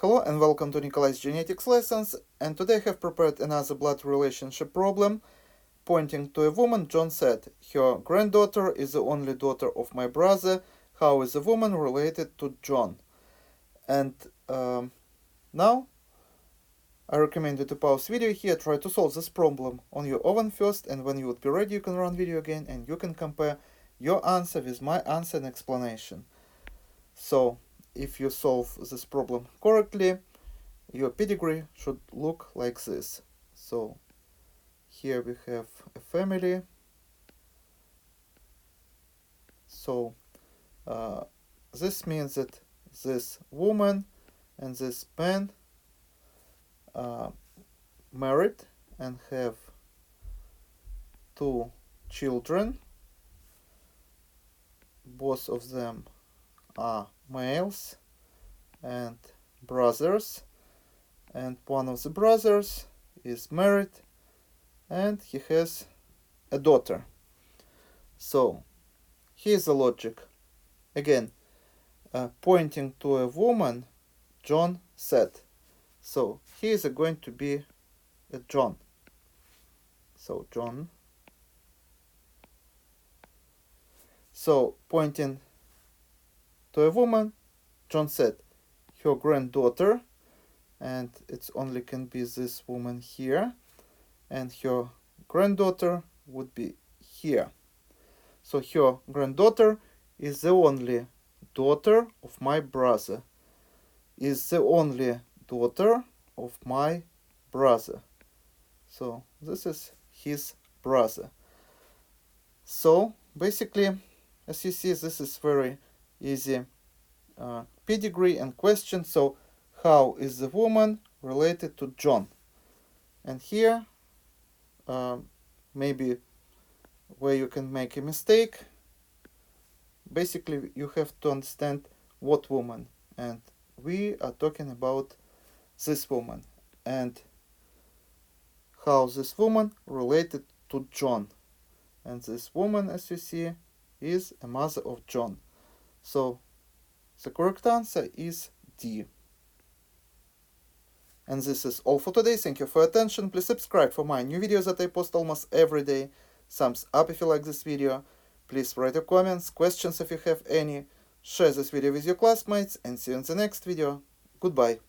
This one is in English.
Hello and welcome to Nikolai's genetics lessons, and today I have prepared another blood relationship problem. Pointing to a woman, John said, her granddaughter is the only daughter of my brother. How is the woman related to John? And now I recommend you to pause video here, try to solve this problem on your own first, and when you would be ready you can run video again and you can compare your answer with my answer and explanation. So if you solve this problem correctly, your pedigree should look like this. So here we have a family. So this means that this woman and this man married and have two children. Both of them are males and brothers, and one of the brothers is married and he has a daughter. So here's the logic. Again, pointing to a woman, John said. So here is going to be a John. So John. So pointing to a woman, John said, her granddaughter, and it only can be this woman here, and her granddaughter would be here. So her granddaughter is the only daughter of my brother. Is the only daughter of my brother. So this is his brother. So basically, as you see, this is very easy pedigree and question. So how is the woman related to John? And here maybe where you can make a mistake. Basically you have to understand what woman, and we are talking about this woman and how this woman related to John. And this woman, as you see, is a mother of John. So the correct answer is D. And this is all for today. Thank you for your attention. Please subscribe for my new videos that I post almost every day. Thumbs up if you like this video. Please write your comments, questions if you have any. Share this video with your classmates, and see you in the next video. Goodbye.